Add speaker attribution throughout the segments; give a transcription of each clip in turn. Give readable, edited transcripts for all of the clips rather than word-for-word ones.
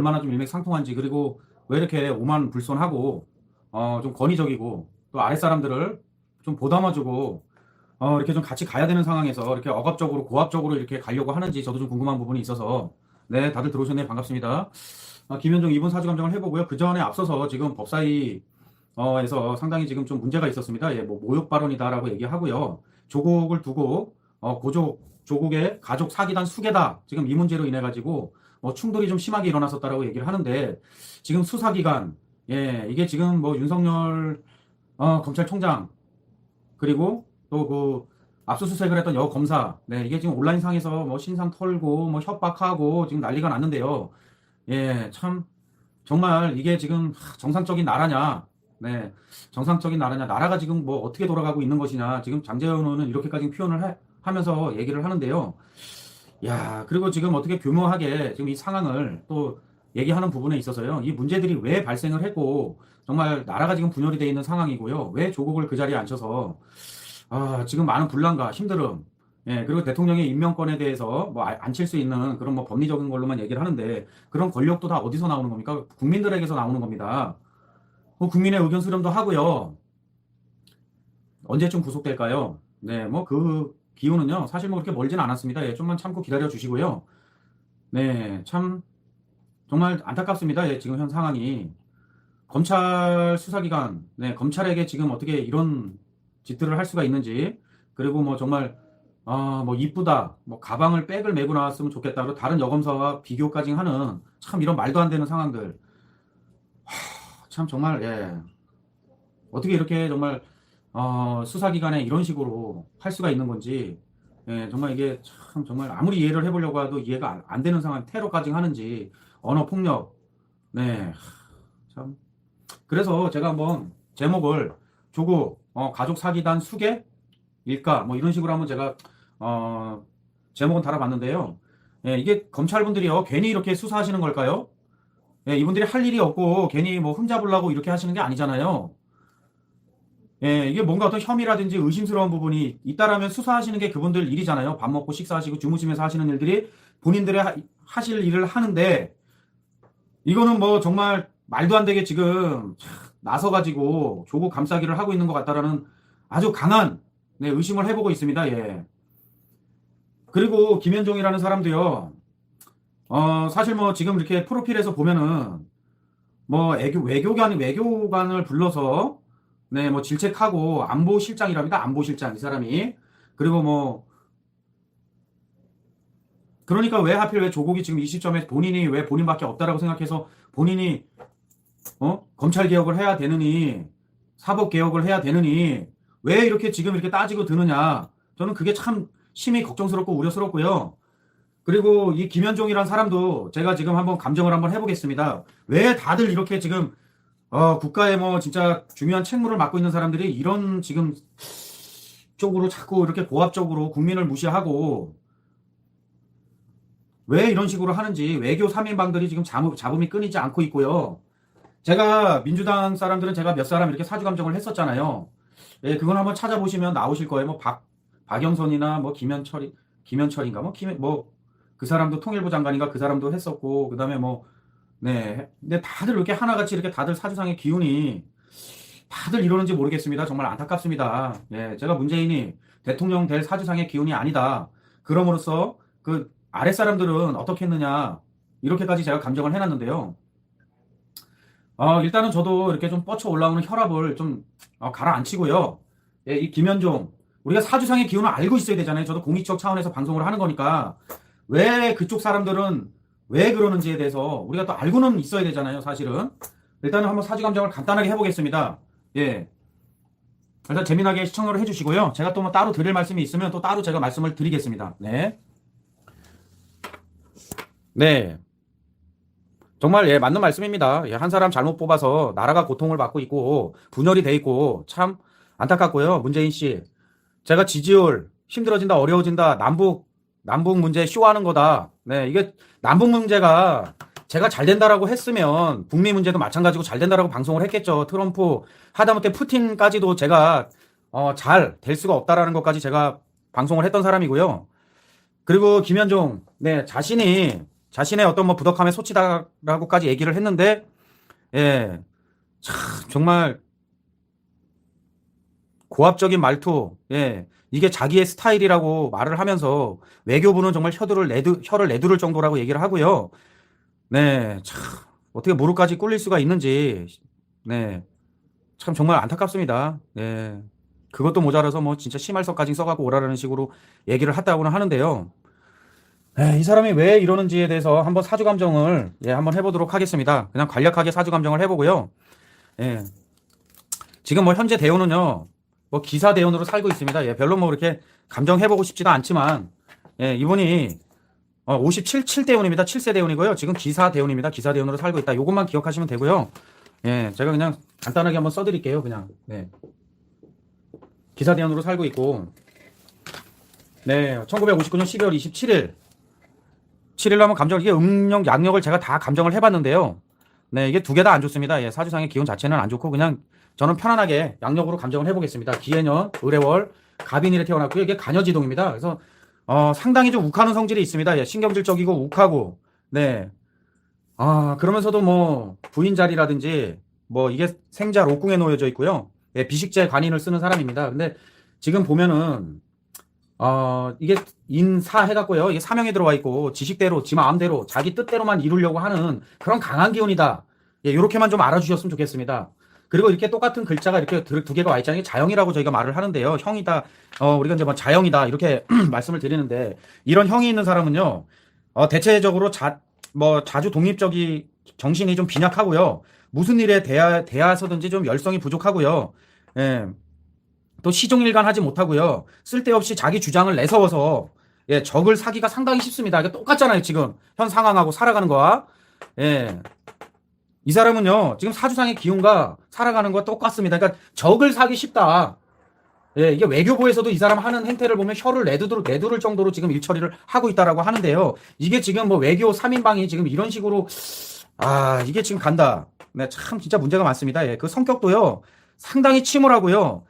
Speaker 1: 얼마나 좀 일맥상통한지, 그리고 왜 이렇게 오만불손하고 좀 권위적이고 또 아랫사람들을 좀 보담아주고 이렇게 좀 같이 가야 되는 상황에서 이렇게 억압적으로 고압적으로 이렇게 가려고 하는지 저도 좀 궁금한 부분이 있어서. 네, 다들 들어오셨네요. 반갑습니다. 김현종 이분 사주 감정을 해보고요. 그 전에 앞서서 지금 법사위 에서 상당히 지금 좀 문제가 있었습니다. 예, 뭐 모욕 발언이다라고 얘기하고요. 조국을 두고 조국의 가족 사기단 수계다, 지금 이 문제로 인해 가지고 충돌이 좀 심하게 일어났었다라고 얘기를 하는데, 지금 수사기관, 예, 이게 지금 뭐 윤석열 검찰총장, 그리고 또 그 압수수색을 했던 여검사, 네, 이게 지금 온라인상에서 뭐 신상 털고 뭐 협박하고 지금 난리가 났는데요. 예, 참 정말 이게 지금 정상적인 나라냐? 네, 정상적인 나라냐? 나라가 지금 뭐 어떻게 돌아가고 있는 것이냐? 지금 장재현 의원은 이렇게까지 표현을 하면서 얘기를 하는데요. 야, 그리고 지금 어떻게 교묘하게 지금 이 상황을 또 얘기하는 부분에 있어서요. 이 문제들이 왜 발생을 했고, 정말 나라가 지금 분열이 돼 있는 상황이고요. 왜 조국을 그 자리에 앉혀서 지금 많은 분란과 힘듦, 예, 그리고 대통령의 임명권에 대해서 뭐 앉힐 수 있는 그런 뭐 법리적인 걸로만 얘기를 하는데, 그런 권력도 다 어디서 나오는 겁니까? 국민들에게서 나오는 겁니다. 뭐 국민의 의견 수렴도 하고요. 언제쯤 구속될까요? 네, 뭐 그 기후는요, 사실 뭐 그렇게 멀진 않았습니다. 예, 좀만 참고 기다려 주시고요. 네, 참 정말 안타깝습니다. 예, 지금 현 상황이. 검찰 수사기관, 네, 검찰에게 지금 어떻게 이런 짓들을 할 수가 있는지, 그리고 뭐 정말 뭐 이쁘다, 뭐 가방을 백을 메고 나왔으면 좋겠다, 그리고 다른 여검사와 비교까지 하는 참 이런 말도 안 되는 상황들. 참 정말, 예, 어떻게 이렇게 정말 수사기관에 이런 식으로 할 수가 있는 건지, 예, 정말 이게 참 정말 아무리 이해를 해보려고 해도 이해가 안 되는 상황. 테러까지 하는지, 언어 폭력, 네, 참. 그래서 제가 한번 제목을 조국 가족 사기단 수계 일까 뭐 이런 식으로 한번 제가 제목은 달아봤는데요. 예, 이게 검찰분들이요 괜히 이렇게 수사하시는 걸까요? 예, 이분들이 할 일이 없고 괜히 뭐 흠잡으려고 이렇게 하시는 게 아니잖아요. 예, 이게 뭔가 어떤 혐의라든지 의심스러운 부분이 있다라면 수사하시는 게 그분들 일이잖아요. 밥 먹고 식사하시고 주무시면서 하시는 일들이 본인들의 하실 일을 하는데, 이거는 뭐 정말 말도 안 되게 지금 나서가지고 조국 감싸기를 하고 있는 것 같다라는 아주 강한, 네, 의심을 해보고 있습니다. 예. 그리고 김현종이라는 사람도요. 사실 뭐 지금 이렇게 프로필에서 보면은 뭐 외교관을 불러서, 네, 뭐 질책하고 안보실장이랍니다. 안보실장 이 사람이. 그리고 뭐 그러니까 왜 하필 왜 조국이 지금 이 시점에 본인이 왜 본인밖에 없다라고 생각해서 본인이 검찰 개혁을 해야 되느니 사법 개혁을 해야 되느니 왜 이렇게 지금 이렇게 따지고 드느냐. 저는 그게 참 심히 걱정스럽고 우려스럽고요. 그리고 이 김현종이란 사람도 제가 지금 한번 감정을 한번 해보겠습니다. 왜 다들 이렇게 지금 국가의 뭐 진짜 중요한 책무를 맡고 있는 사람들이 이런 지금 쪽으로 자꾸 이렇게 고압적으로 국민을 무시하고 왜 이런 식으로 하는지, 외교 3인방들이 지금 잡음이 끊이지 않고 있고요. 제가 민주당 사람들은 제가 몇 사람 이렇게 사주 감정을 했었잖아요. 예, 그건 한번 찾아보시면 나오실 거예요. 뭐 박영선이나 뭐 김현철인가 뭐 그 사람도 통일부 장관인가 그 사람도 했었고, 그다음에 뭐, 네, 근데 다들 이렇게 하나같이 이렇게 다들 사주상의 기운이 다들 이러는지 모르겠습니다. 정말 안타깝습니다. 예, 제가 문재인이 대통령 될 사주상의 기운이 아니다. 그럼으로써 그 아랫사람들은 어떻게 했느냐, 이렇게까지 제가 감정을 해놨는데요. 일단은 저도 이렇게 좀 뻗쳐 올라오는 혈압을 좀 가라앉히고요. 예, 이 김현종, 우리가 사주상의 기운을 알고 있어야 되잖아요. 저도 공익적 차원에서 방송을 하는 거니까 왜 그쪽 사람들은 왜 그러는지에 대해서 우리가 또 알고는 있어야 되잖아요. 사실은. 일단은 한번 사주 감정을 간단하게 해보겠습니다. 예, 일단 재미나게 시청을 해주시고요. 제가 또 뭐 따로 드릴 말씀이 있으면 또 따로 제가 말씀을 드리겠습니다. 네. 네. 정말, 예, 맞는 말씀입니다. 예, 한 사람 잘못 뽑아서 나라가 고통을 받고 있고 분열이 돼 있고 참 안타깝고요. 문재인 씨, 제가 지지율 힘들어진다, 어려워진다, 남북 문제 쇼하는 거다. 네, 이게 남북 문제가 제가 잘 된다라고 했으면 북미 문제도 마찬가지고 잘 된다라고 방송을 했겠죠. 트럼프 하다못해 푸틴까지도 제가 잘 될 수가 없다라는 것까지 제가 방송을 했던 사람이고요. 그리고 김현종, 네, 자신이 자신의 어떤 뭐 부덕함에 소치다라고까지 얘기를 했는데, 예, 참, 정말 고압적인 말투, 예, 이게 자기의 스타일이라고 말을 하면서 외교부는 정말 혀를 내두를 정도라고 얘기를 하고요. 네, 참, 어떻게 무릎까지 꿇릴 수가 있는지, 네, 참 정말 안타깝습니다. 네, 그것도 모자라서 뭐 진짜 심할서까지 써갖고 오라라는 식으로 얘기를 했다고는 하는데요. 이 사람이 왜 이러는지에 대해서 한번 사주감정을 한번 해보도록 하겠습니다. 그냥 간략하게 사주감정을 해보고요. 예, 지금 뭐 현재 대우는요, 뭐 기사 대운으로 살고 있습니다. 예, 별로 뭐 그렇게 감정해보고 싶지도 않지만, 예, 이분이 7대운입니다. 7세 대운이고요. 지금 기사 대운입니다. 기사 대운으로 살고 있다. 요것만 기억하시면 되고요. 예, 제가 그냥 간단하게 한번 써드릴게요. 그냥, 네. 기사 대운으로 살고 있고, 네, 1959년 12월 27일, 7일로 한번 감정을, 이게 음력, 양력을 제가 다 감정을 해봤는데요. 네, 이게 두 개 다 안 좋습니다. 예, 사주상의 기운 자체는 안 좋고, 그냥 저는 편안하게 양력으로 감정을 해보겠습니다. 기해년, 을해월, 갑인일에 태어났고요. 이게 간여지동입니다. 그래서, 상당히 좀 욱하는 성질이 있습니다. 예, 신경질적이고 욱하고, 네. 그러면서도 뭐, 부인 자리라든지, 뭐, 이게 생자 록궁에 놓여져 있고요. 예, 비식재 관인을 쓰는 사람입니다. 근데 지금 보면은, 이게 인사 해갖고요. 이게 사명에 들어와 있고, 지식대로, 지 마음대로, 자기 뜻대로만 이루려고 하는 그런 강한 기운이다. 예, 요렇게만 좀 알아주셨으면 좋겠습니다. 그리고 이렇게 똑같은 글자가 이렇게 두 개가 와 있잖아요. 자형이라고 저희가 말을 하는데요. 형이다, 우리가 이제 뭐 자형이다. 이렇게 말씀을 드리는데, 이런 형이 있는 사람은요, 대체적으로 자주 독립적이, 정신이 좀 빈약하고요. 무슨 일에 대하서든지 좀 열성이 부족하고요. 예. 또 시종일관 하지 못하고요. 쓸데없이 자기 주장을 내세워서 예, 적을 사기가 상당히 쉽습니다. 이게 똑같잖아요. 지금 현 상황하고 살아가는 거와. 예. 이 사람은요. 지금 사주상의 기운과 살아가는 거와 똑같습니다. 그러니까 적을 사기 쉽다. 예, 이게 외교부에서도 이 사람 하는 행태를 보면 혀를 내두를 정도로 지금 일처리를 하고 있다라고 하는데요. 이게 지금 뭐 외교 3인방이 지금 이런 식으로 이게 지금 간다. 네, 참 진짜 문제가 많습니다. 예, 그 성격도요. 상당히 침울하고요.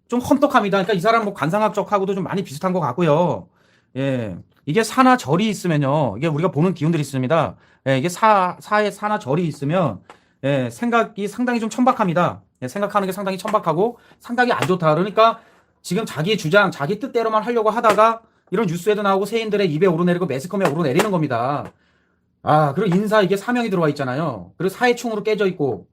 Speaker 1: 좀 험똑합니다. 그러니까 이 사람 뭐 관상학적하고도 좀 많이 비슷한 것 같고요. 예. 이게 사나 절이 있으면요. 이게 우리가 보는 기운들이 있습니다. 예, 이게 사에 사나 절이 있으면, 예, 생각이 상당히 좀 천박합니다. 예, 생각하는 게 상당히 천박하고 상당히 안 좋다. 그러니까 지금 자기 주장, 자기 뜻대로만 하려고 하다가 이런 뉴스에도 나오고 세인들의 입에 오르내리고 매스컴에 오르내리는 겁니다. 그리고 인사 이게 사명이 들어와 있잖아요. 그리고 사회충으로 깨져 있고,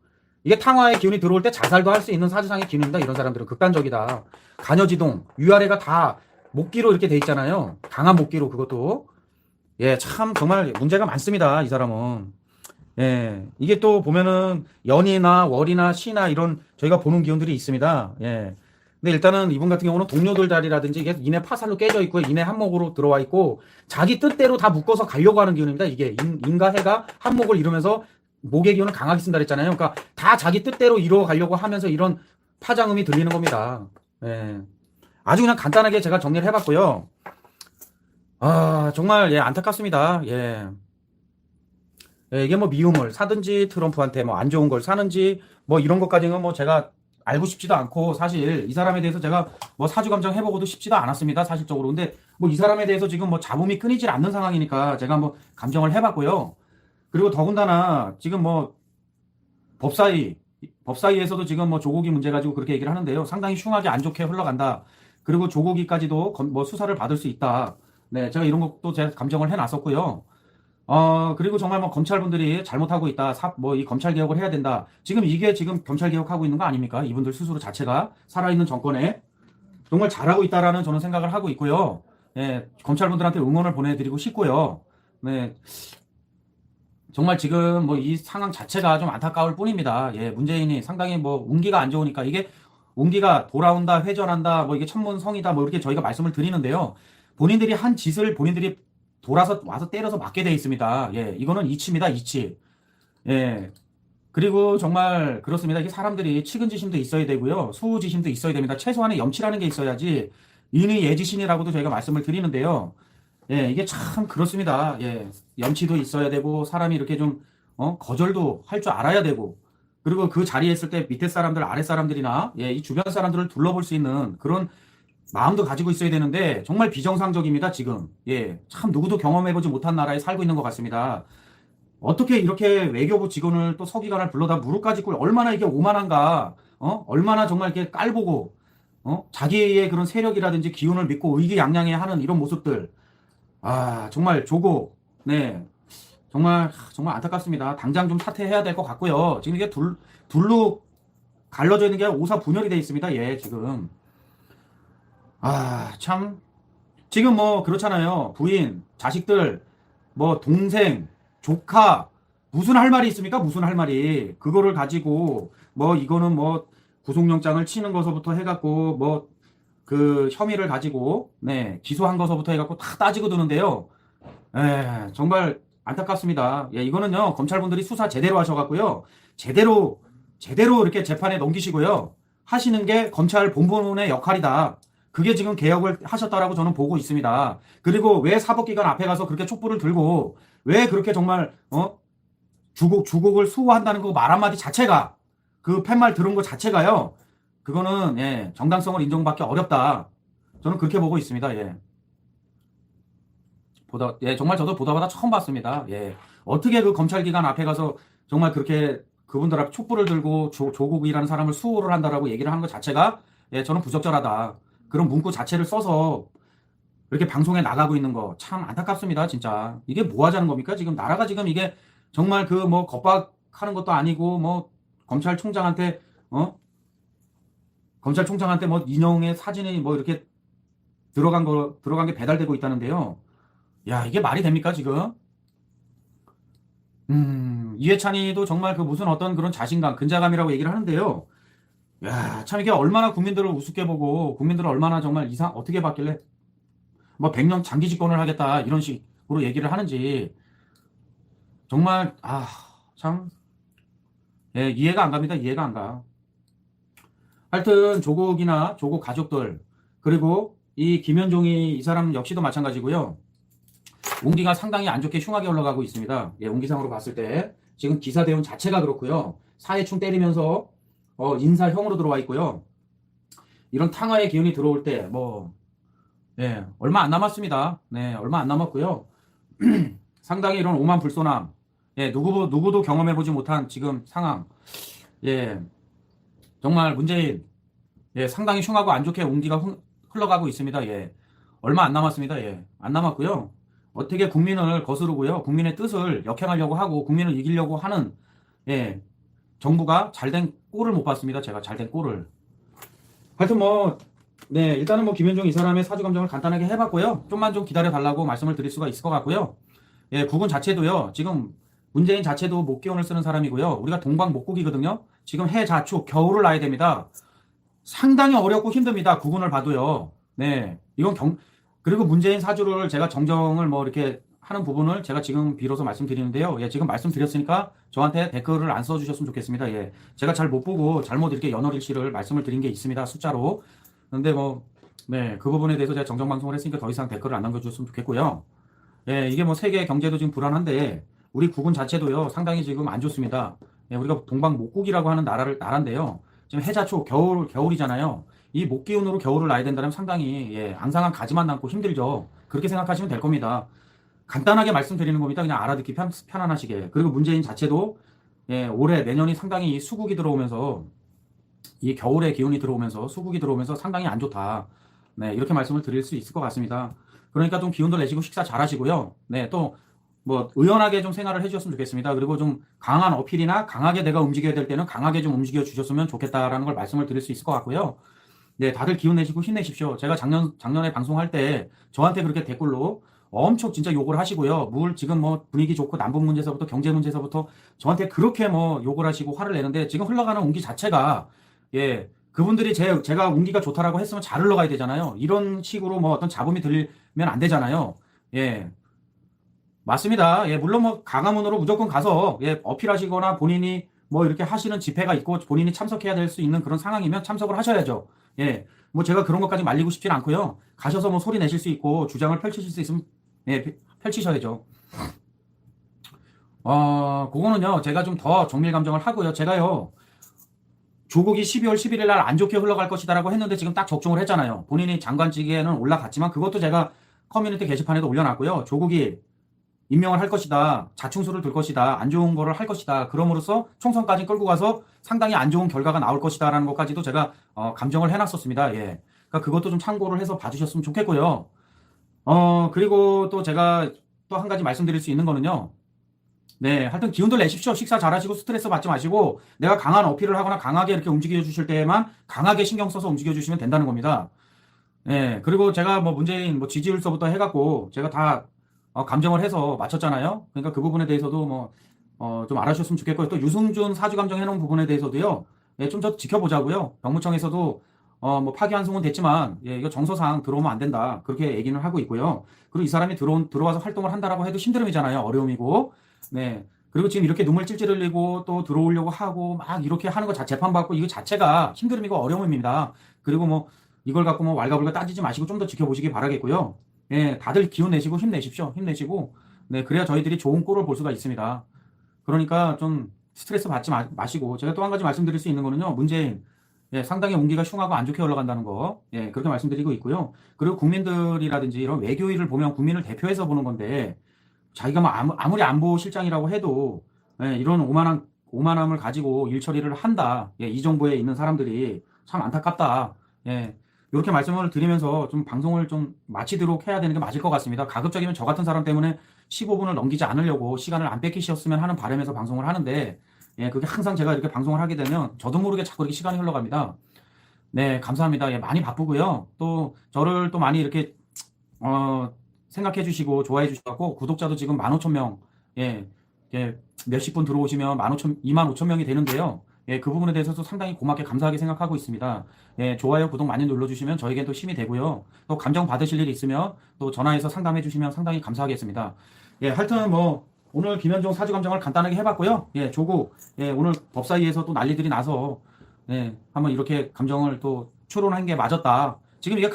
Speaker 1: 이게 탕화의 기운이 들어올 때 자살도 할 수 있는 사주상의 기운입니다. 이런 사람들은 극단적이다. 간여지동, 위아래가 다 목기로 이렇게 돼 있잖아요. 강한 목기로 그것도. 예, 참 정말 문제가 많습니다. 이 사람은. 예, 이게 또 보면은 연이나 월이나 시나 이런 저희가 보는 기운들이 있습니다. 예. 근데 일단은 이분 같은 경우는 동료들 자리라든지 이게 인해 파살로 깨져 있고 인해 한목으로 들어와 있고 자기 뜻대로 다 묶어서 가려고 하는 기운입니다. 이게 인과 해가 한목을 이루면서 목의 기운을 강하게 쓴다 그랬잖아요. 그러니까 다 자기 뜻대로 이루어 가려고 하면서 이런 파장음이 들리는 겁니다. 예. 아주 그냥 간단하게 제가 정리를 해봤고요. 정말 예, 안타깝습니다. 예. 예, 이게 뭐 미움을 사든지 트럼프한테 뭐 안 좋은 걸 사는지 뭐 이런 것까지는 뭐 제가 알고 싶지도 않고 사실 이 사람에 대해서 제가 뭐 사주 감정 해보고도 싶지도 않았습니다. 사실적으로. 근데 뭐 이 사람에 대해서 지금 뭐 잡음이 끊이질 않는 상황이니까 제가 한번 감정을 해봤고요. 그리고 더군다나 지금 뭐 법사위에서도 지금 뭐 조국이 문제 가지고 그렇게 얘기를 하는데요. 상당히 흉하게 안 좋게 흘러간다. 그리고 조국이까지도 뭐 수사를 받을 수 있다. 네, 제가 이런 것도 제가 감정을 해놨었고요. 그리고 정말 뭐 검찰분들이 잘못하고 있다. 뭐 이 검찰 개혁을 해야 된다. 지금 이게 지금 검찰 개혁하고 있는 거 아닙니까? 이분들 스스로 자체가 살아있는 정권에 정말 잘하고 있다라는 저는 생각을 하고 있고요. 예, 검찰분들한테 응원을 보내드리고 싶고요. 네. 정말 지금 뭐 이 상황 자체가 좀 안타까울 뿐입니다. 예, 문재인이 상당히 뭐 운기가 안 좋으니까 이게 운기가 돌아온다, 회전한다, 뭐 이게 천문성이다, 뭐 이렇게 저희가 말씀을 드리는데요. 본인들이 한 짓을 본인들이 돌아서 와서 때려서 맞게 돼 있습니다. 예, 이거는 이치입니다, 이치. 예. 그리고 정말 그렇습니다. 이게 사람들이 측은지심도 있어야 되고요. 수우지심도 있어야 됩니다. 최소한의 염치라는 게 있어야지 인의 예지신이라고도 저희가 말씀을 드리는데요. 예, 이게 참 그렇습니다. 예, 염치도 있어야 되고 사람이 이렇게 좀 거절도 할 줄 알아야 되고 그리고 그 자리에 있을 때 밑에 사람들, 아래 사람들이나 예, 이 주변 사람들을 둘러볼 수 있는 그런 마음도 가지고 있어야 되는데 정말 비정상적입니다, 지금. 예, 참 누구도 경험해보지 못한 나라에 살고 있는 것 같습니다. 어떻게 이렇게 외교부 직원을 또 서기관을 불러다 무릎까지 꿇 얼마나 이게 오만한가, 얼마나 정말 이렇게 깔보고, 자기의 그런 세력이라든지 기운을 믿고 의기양양해 하는 이런 모습들. 아, 정말 조국, 네, 정말 안타깝습니다. 당장 좀 사퇴해야 될 것 같고요. 지금 이게 둘로 갈라져 있는 게 오사분열이 돼 있습니다. 예, 지금. 아, 참. 지금 뭐 그렇잖아요. 부인, 자식들, 뭐 동생, 조카, 무슨 할 말이 있습니까? 무슨 할 말이. 그거를 가지고 뭐 이거는 뭐 구속영장을 치는 것서부터 해갖고 뭐 그 혐의를 가지고 네 기소한 것서부터 해갖고 다 따지고 드는데요. 정말 안타깝습니다. 예, 이거는요 검찰분들이 수사 제대로 하셔갖고요 제대로 이렇게 재판에 넘기시고요 하시는 게 검찰 본분의 역할이다. 그게 지금 개혁을 하셨다라고 저는 보고 있습니다. 그리고 왜 사법기관 앞에 가서 그렇게 촛불을 들고 왜 그렇게 정말 주곡을 수호한다는 그 말 한마디 자체가 그 팻말 들은 것 자체가요 그거는 예, 정당성을 인정받기 어렵다. 저는 그렇게 보고 있습니다. 예. 예, 정말 저도 보다 처음 봤습니다. 예. 어떻게 그 검찰기관 앞에 가서 정말 그렇게 그분들 앞에 촛불을 들고 조국이라는 사람을 수호를 한다라고 얘기를 하는 것 자체가 예, 저는 부적절하다. 그런 문구 자체를 써서 이렇게 방송에 나가고 있는 거 참 안타깝습니다. 진짜. 이게 뭐 하자는 겁니까? 지금 나라가 지금 이게 정말 그 뭐 겁박하는 것도 아니고 뭐 검찰총장한테 검찰총장한테 뭐 인형의 사진이 뭐 이렇게 들어간 게 배달되고 있다는데요. 야, 이게 말이 됩니까, 지금? 이해찬이도 정말 그 무슨 어떤 그런 자신감, 근자감이라고 얘기를 하는데요. 야, 참 이게 얼마나 국민들을 우습게 보고 국민들을 얼마나 정말 어떻게 봤길래 뭐 100년 장기 집권을 하겠다 이런 식으로 얘기를 하는지 정말 참 예, 이해가 안 갑니다. 이해가 안 가. 하여튼 조국이나 조국 가족들 그리고 이 김현종이 이 사람 역시도 마찬가지고요. 운기가 상당히 안 좋게 흉하게 올라가고 있습니다. 예, 운기상으로 봤을 때 지금 기사 대운 자체가 그렇고요. 사회충 때리면서 인사형으로 들어와 있고요. 이런 탕화의 기운이 들어올 때 예, 얼마 안 남았습니다. 네, 얼마 안 남았고요. 상당히 이런 오만불손함, 예, 누구도 경험해보지 못한 지금 상황, 예, 정말 문재인, 예, 상당히 흉하고 안 좋게 운기가 흘러가고 있습니다. 예, 얼마 안 남았습니다. 예, 안 남았고요. 어떻게 국민을 거스르고요, 국민의 뜻을 역행하려고 하고 국민을 이기려고 하는 예, 정부가 잘된 꼴을 못 봤습니다. 제가 잘된 꼴을. 하여튼 네, 일단은 김현종 이 사람의 사주 감정을 간단하게 해봤고요. 좀만 좀 기다려 달라고 말씀을 드릴 수가 있을 것 같고요. 예, 국은 자체도요. 지금 문재인 자체도 목기운을 쓰는 사람이고요. 우리가 동방목국이거든요. 지금 해자축 겨울을 나야 됩니다. 상당히 어렵고 힘듭니다. 국운을 봐도요. 네, 이건 그리고 문재인 사주를 제가 정정을 이렇게 하는 부분을 제가 지금 비로소 말씀드리는데요. 예, 지금 말씀드렸으니까 저한테 댓글을 안 써주셨으면 좋겠습니다. 예, 제가 잘 못 보고 잘못 이렇게 연월일시를 말씀을 드린 게 있습니다. 숫자로. 근데 네, 그 부분에 대해서 제가 정정방송을 했으니까 더 이상 댓글을 안 남겨주셨으면 좋겠고요. 예, 이게 세계 경제도 지금 불안한데 우리 국은 자체도요 상당히 지금 안 좋습니다. 예, 우리가 동방목국이라고 하는 나라인데요. 지금 해자초 겨울이잖아요. 이 목기운으로 겨울을 나야 된다면 상당히 예, 앙상한 가지만 남고 힘들죠. 그렇게 생각하시면 될 겁니다. 간단하게 말씀드리는 겁니다. 그냥 알아듣기 편안하시게. 그리고 문재인 자체도 예, 올해 내년이 상당히 수국이 들어오면서 이 겨울의 기운이 들어오면서 수국이 들어오면서 상당히 안 좋다. 네, 이렇게 말씀을 드릴 수 있을 것 같습니다. 그러니까 좀 기운도 내시고 식사 잘 하시고요. 네, 또 의연하게 좀 생활을 해주셨으면 좋겠습니다. 그리고 좀 강한 어필이나 강하게 내가 움직여야 될 때는 강하게 좀 움직여 주셨으면 좋겠다라는 걸 말씀을 드릴 수 있을 것 같고요. 네, 다들 기운 내시고 힘내십시오. 제가 작년에 방송할 때 저한테 그렇게 댓글로 엄청 진짜 욕을 하시고요. 지금 분위기 좋고 남북 문제서부터 경제 문제서부터 저한테 그렇게 욕을 하시고 화를 내는데 지금 흘러가는 운기 자체가 예, 그분들이 제가 운기가 좋다라고 했으면 잘 흘러가야 되잖아요. 이런 식으로 어떤 잡음이 들리면 안 되잖아요. 예. 맞습니다. 예, 물론 강화문으로 무조건 가서 예, 어필하시거나 본인이 이렇게 하시는 집회가 있고 본인이 참석해야 될 수 있는 그런 상황이면 참석을 하셔야죠. 예. 제가 그런 것까지 말리고 싶진 않고요. 가셔서 소리 내실 수 있고 주장을 펼치실 수 있으면 예, 펼치셔야죠. 그거는요. 제가 좀 더 정밀 감정을 하고요. 제가요. 조국이 12월 11일 날 안 좋게 흘러갈 것이다라고 했는데 지금 딱 적중을 했잖아요. 본인이 장관직에는 올라갔지만 그것도 제가 커뮤니티 게시판에도 올려놨고요. 조국이 임명을 할 것이다. 자충수를 둘 것이다. 안 좋은 거를 할 것이다. 그럼으로써 총선까지 끌고 가서 상당히 안 좋은 결과가 나올 것이다라는 것까지도 제가 감정을 해놨었습니다. 예. 그러니까 그것도 좀 참고를 해서 봐주셨으면 좋겠고요. 그리고 또 제가 또 한 가지 말씀드릴 수 있는 거는요. 네, 하여튼 기운들 내십시오. 식사 잘하시고 스트레스 받지 마시고 내가 강한 어필을 하거나 강하게 이렇게 움직여 주실 때에만 강하게 신경 써서 움직여 주시면 된다는 겁니다. 네, 그리고 제가 뭐 문재인 뭐 지지율서부터 해갖고 제가 다 감정을 해서 맞췄잖아요. 그러니까 그 부분에 대해서도 뭐 좀 알아주셨으면 좋겠고요. 또 유승준 사주 감정 해놓은 부분에 대해서도요. 예, 좀 더 지켜보자고요. 병무청에서도 뭐 파기환송은 됐지만 예, 이거 정서상 들어오면 안 된다. 그렇게 얘기는 하고 있고요. 그리고 이 사람이 들어와서 활동을 한다라고 해도 힘듦이잖아요. 어려움이고. 네. 그리고 지금 이렇게 눈물 찔찔 흘리고 또 들어오려고 하고 막 이렇게 하는 거 재판받고 이거 자체가 힘듦이고 어려움입니다. 그리고 뭐 이걸 갖고 뭐 왈가불가 따지지 마시고 좀 더 지켜보시기 바라겠고요. 예, 다들 기운 내시고 힘내십시오. 힘내시고. 네, 그래야 저희들이 좋은 꼴을 볼 수가 있습니다. 그러니까 좀 스트레스 받지 마시고 제가 또 한 가지 말씀드릴 수 있는 거는요. 문재인 예, 상당히 운기가 흉하고 안 좋게 올라간다는 거 예, 그렇게 말씀드리고 있고요. 그리고 국민들이라든지 이런 외교일을 보면 국민을 대표해서 보는 건데 자기가 뭐 아무리 안보실장이라고 해도 예, 이런 오만함을 가지고 일 처리를 한다. 예, 이 정부에 있는 사람들이 참 안타깝다. 예, 이렇게 말씀을 드리면서 좀 방송을 좀 마치도록 해야 되는 게 맞을 것 같습니다. 가급적이면 저 같은 사람 때문에 15분을 넘기지 않으려고 시간을 안 뺏기셨으면 하는 바람에서 방송을 하는데 예, 그게 항상 제가 이렇게 방송을 하게 되면 저도 모르게 자꾸 이렇게 시간이 흘러갑니다. 네, 감사합니다. 예, 많이 바쁘고요. 또 저를 또 많이 이렇게 어, 생각해 주시고 좋아해 주셔서 구독자도 지금 15,000명, 예, 예, 몇십 분 들어오시면 25,000명이 되는데요. 예, 그 부분에 대해서도 상당히 고맙게 감사하게 생각하고 있습니다. 예, 좋아요, 구독 많이 눌러주시면 저에겐 또 힘이 되고요. 또 감정 받으실 일이 있으면 또 전화해서 상담해 주시면 상당히 감사하겠습니다. 예, 하여튼 뭐 오늘 김현종 사주 감정을 간단하게 해봤고요. 예, 조국, 예, 오늘 법사위에서 또 난리들이 나서 예, 한번 이렇게 감정을 또 추론한 게 맞았다. 지금 이게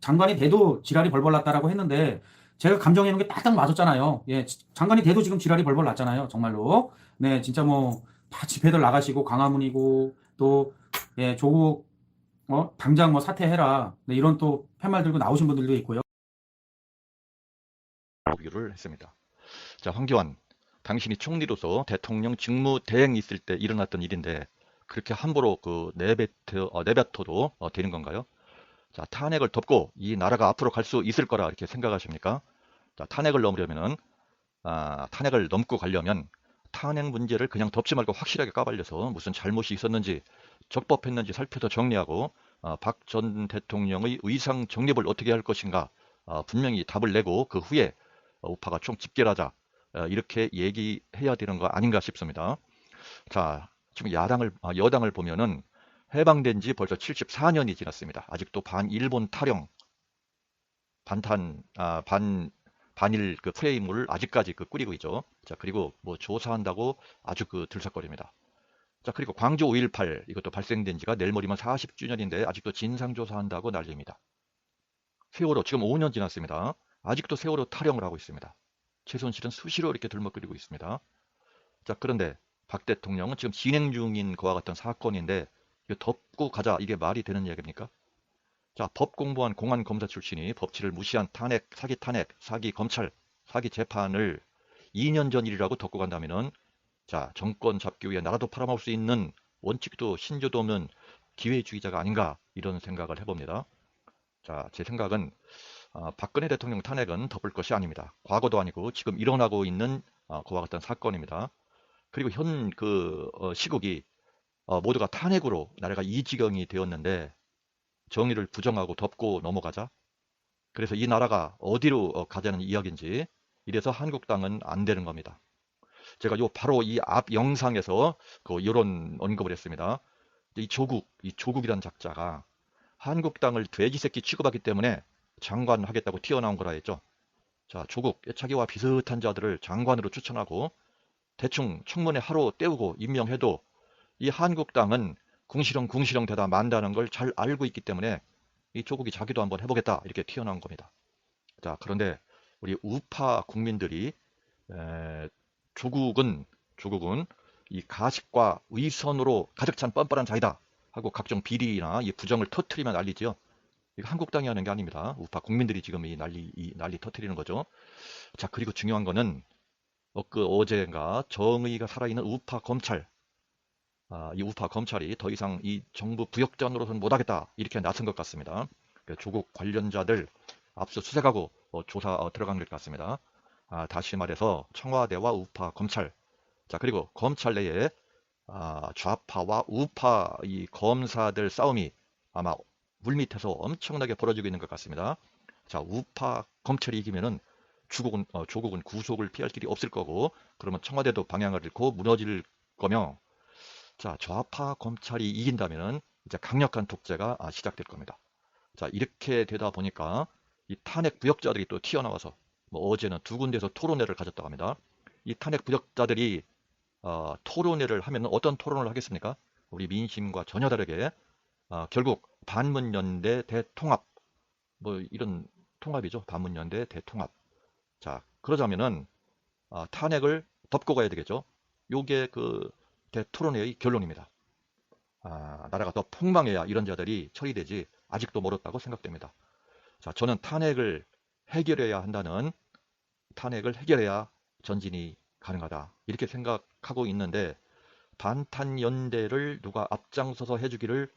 Speaker 1: 장관이 돼도 지랄이 벌벌 났다라고 했는데 제가 감정해 놓은 게 딱딱 맞았잖아요. 예, 장관이 돼도 지금 지랄이 벌벌 났잖아요. 정말로. 네, 진짜 뭐 다 집회들 나가시고 광화문이고 또 예, 조국 당장 뭐 사퇴해라. 네, 이런 또 팻말 들고 나오신 분들도 있고요.
Speaker 2: 비교를 했습니다. 자, 황교안, 당신이 총리로서 대통령 직무 대행이 있을 때 일어났던 일인데 그렇게 함부로 그 내뱉어도 되는 건가요? 자, 탄핵을 덮고 이 나라가 앞으로 갈 수 있을 거라 이렇게 생각하십니까? 자, 탄핵을 넘고 가려면 탄핵 문제를 그냥 덮지 말고 확실하게 까발려서 무슨 잘못이 있었는지 적법했는지 살펴서 정리하고 박 전 대통령의 의상 정립을 어떻게 할 것인가 분명히 답을 내고 그 후에 우파가 총 집결하자 이렇게 얘기해야 되는 거 아닌가 싶습니다. 자, 지금 여당을 보면은 해방된 지 벌써 74년이 지났습니다. 아직도 반일본 타령, 반일 그 프레임을 아직까지 꾸리고 있죠. 자, 그리고 뭐 조사한다고 아주 들썩거립니다. 자, 그리고 광주 5.18 이것도 발생된 지가 내일 모리면 40주년인데 아직도 진상조사한다고 난리입니다. 세월호 지금 5년 지났습니다. 아직도 세월호 타령을 하고 있습니다. 최순실은 수시로 이렇게 들먹거리고 있습니다. 자, 그런데 박 대통령은 지금 진행 중인 거와 같은 사건인데 이거 덮고 가자 이게 말이 되는 이야기입니까? 자, 법 공부한 공안 검사 출신이 법치를 무시한 사기 탄핵, 사기 검찰, 사기 재판을 2년 전 일이라고 덮고 간다면은 자, 정권 잡기 위해 나라도 팔아먹을 수 있는 원칙도 신조도 없는 기회주의자가 아닌가 이런 생각을 해봅니다. 자, 제 생각은 박근혜 대통령 탄핵은 덮을 것이 아닙니다. 과거도 아니고 지금 일어나고 있는 그와 같은 사건입니다. 그리고 현 시국이 모두가 탄핵으로 나라가 이 지경이 되었는데 정의를 부정하고 덮고 넘어가자. 그래서 이 나라가 어디로 가자는 이야기인지 이래서 한국당은 안 되는 겁니다. 제가 바로 이 앞 영상에서 이런 언급을 했습니다. 이 조국이란 작자가 한국당을 돼지 새끼 취급하기 때문에 장관 하겠다고 튀어나온 거라 했죠. 자, 조국 자기와 비슷한 자들을 장관으로 추천하고 대충 청문회 하루 때우고 임명해도 이 한국당은 궁시렁 대다 만다는 걸 잘 알고 있기 때문에 이 조국이 자기도 한번 해보겠다 이렇게 튀어나온 겁니다. 자, 그런데 우리 우파 국민들이 조국은 이 가식과 의선으로 가득 찬 뻔뻔한 자이다 하고 각종 비리나 이 부정을 터트리면 난리죠. 이거 한국당이 하는 게 아닙니다. 우파 국민들이 지금 이 난리 터트리는 거죠. 자, 그리고 중요한 거는 그 어제인가 정의가 살아있는 우파 검찰, 이 우파 검찰이 더 이상 이 정부 부역자 노릇은 못하겠다 이렇게 나선 것 같습니다. 조국 관련자들 압수수색하고 조사 들어간 것 같습니다. 다시 말해서 청와대와 우파 검찰, 자 그리고 검찰 내에 좌파와 우파 이 검사들 싸움이 아마 물밑에서 엄청나게 벌어지고 있는 것 같습니다. 자, 우파 검찰이 이기면은 조국은 구속을 피할 길이 없을 거고, 그러면 청와대도 방향을 잃고 무너질 거며, 자, 좌파 검찰이 이긴다면은 이제 강력한 독재가 시작될 겁니다. 자, 이렇게 되다 보니까 이 탄핵 부역자들이 또 튀어나와서 뭐 어제는 두 군데에서 토론회를 가졌다고 합니다. 이 탄핵 부역자들이 토론회를 하면 어떤 토론을 하겠습니까? 우리 민심과 전혀 다르게 결국 반문연대 대통합 뭐 이런 통합이죠. 반문연대 대통합. 자 그러자면은 탄핵을 덮고 가야 되겠죠. 요게 그 대토론회의 결론입니다. 나라가 더 폭망해야 이런 자들이 처리되지 아직도 멀었다고 생각됩니다. 자 저는 탄핵을 해결해야 전진이 가능하다 이렇게 생각하고 있는데 반탄연대를 누가 앞장서서 해주기를